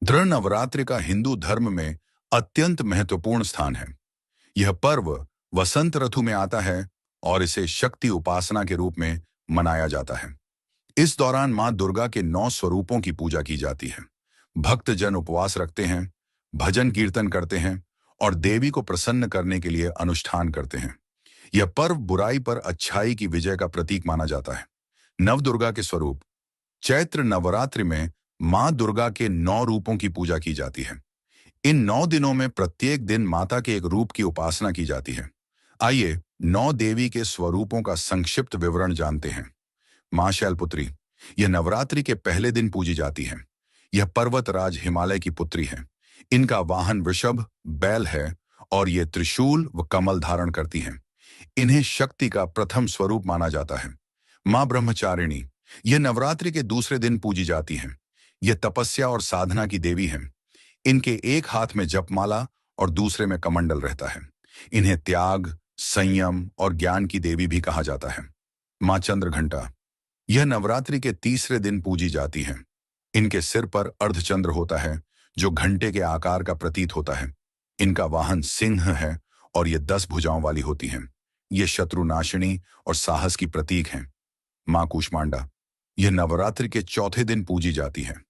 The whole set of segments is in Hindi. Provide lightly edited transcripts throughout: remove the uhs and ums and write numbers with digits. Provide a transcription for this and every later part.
दृढ़ नवरात्रि का हिंदू धर्म में अत्यंत महत्वपूर्ण स्थान है। यह पर्व वसंत ऋतु में आता है और इसे शक्ति उपासना के रूप में मनाया जाता है। इस दौरान मां दुर्गा के 9 स्वरूपों की पूजा की जाती है। भक्त जन उपवास रखते हैं, भजन कीर्तन करते हैं और देवी को प्रसन्न करने के लिए अनुष्ठान करते हैं। यह पर्व बुराई पर अच्छाई की विजय का प्रतीक माना जाता है। नव दुर्गा के स्वरूप। चैत्र नवरात्रि में मां दुर्गा के 9 रूपों की पूजा की जाती है। इन 9 दिनों में प्रत्येक दिन माता के एक रूप की उपासना की जाती है। आइए 9 देवी के स्वरूपों का संक्षिप्त विवरण जानते हैं। मां शैलपुत्री। यह नवरात्रि के पहले दिन पूजी जाती है। यह पर्वतराज हिमालय की पुत्री है। इनका वाहन वृषभ बैल है और ये त्रिशूल व कमल धारण करती हैं। इन्हें शक्ति का प्रथम स्वरूप माना जाता है। मां ब्रह्मचारिणी। यह नवरात्रि के दूसरे दिन पूजी जाती हैं। यह तपस्या और साधना की देवी हैं। इनके एक हाथ में जपमाला और दूसरे में कमंडल रहता है। इन्हें त्याग, संयम और ज्ञान की देवी भी कहा जाता है। मां चंद्रघंटा। यह नवरात्रि के तीसरे दिन पूजी जाती है। इनके सिर पर अर्धचंद्र होता है जो घंटे के आकार का प्रतीत होता है। इनका वाहन सिंह है और ये 10 भुजाओं वाली होती हैं। ये शत्रुनाशिनी और साहस की प्रतीक हैं। मां कूष्मांडा। यह नवरात्रि के चौथे दिन पूजी जाती है।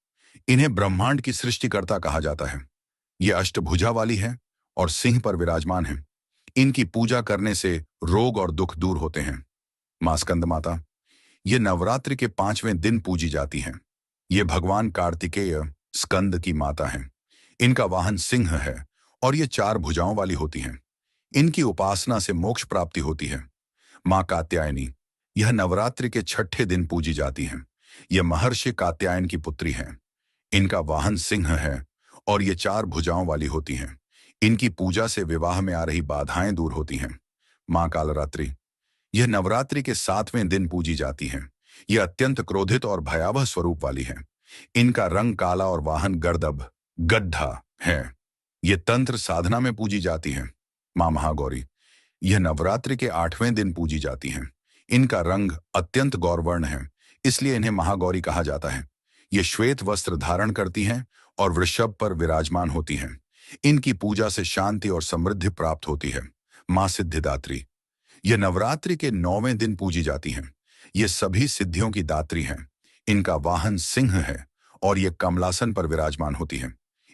इन्हें ब्रह्मांड की सृष्टिकर्ता कहा जाता है। ये अष्टभुजा वाली है और सिंह पर विराजमान है। इनकी पूजा करने से रोग और दुख दूर होते हैं। मां स्कंद माता। ये नवरात्रि के 5वें दिन पूजी जाती हैं। ये भगवान कार्तिकेय स्कंद की माता हैं। इनका वाहन सिंह है और ये 4 भुजाओं वाली होती हैं। इनकी उपासना से मोक्ष प्राप्ति होती है। मां कात्यायनी। यह नवरात्रि के 6ठे दिन पूजी जाती हैं। यह महर्षि कात्यायन की पुत्री हैं। इनका वाहन सिंह है और ये 4 भुजाओं वाली होती हैं। इनकी पूजा से विवाह में आ रही बाधाएं दूर होती हैं। मां कालरात्रि। यह नवरात्रि के 7वें दिन पूजी जाती हैं। यह अत्यंत क्रोधित और भयावह स्वरूप वाली है। इनका रंग काला और वाहन गर्दभ गड्ढा है। ये तंत्र साधना में पूजी जाती हैं। मां महागौरी। यह नवरात्रि के 8वें दिन पूजी जाती हैं। इनका रंग अत्यंत गौरवर्ण है, इसलिए इन्हें महागौरी कहा जाता है। ये श्वेत वस्त्र धारण करती हैं और वृषभ पर विराजमान होती हैं। इनकी पूजा से शांति और समृद्धि प्राप्त होती है। मां सिद्धिदात्री। यह नवरात्रि के 9वें दिन पूजी जाती हैं। ये सभी सिद्धियों की दात्री हैं। इनका वाहन सिंह है और ये कमलासन पर विराजमान होती हैं।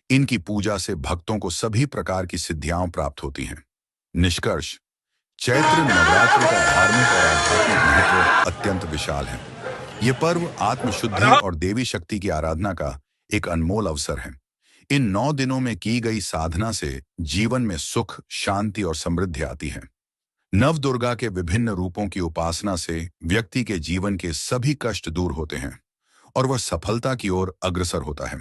इनकी पूजा से भक्तों को सभी प्रकार की सिद्धियां प्राप्त होती हैं। निष्कर्ष। चैत्र नवरात्रि का धार्मिक और आध्यात्मिक महत्व अत्यंत विशाल है। यह पर्व आत्मशुद्धि और देवी शक्ति की आराधना का एक अनमोल अवसर है। इन 9 दिनों में की गई साधना से जीवन में सुख, शांति और समृद्धि आती है। नव दुर्गा के विभिन्न रूपों की उपासना से व्यक्ति के जीवन के सभी कष्ट दूर होते हैं और वह सफलता की ओर अग्रसर होता है।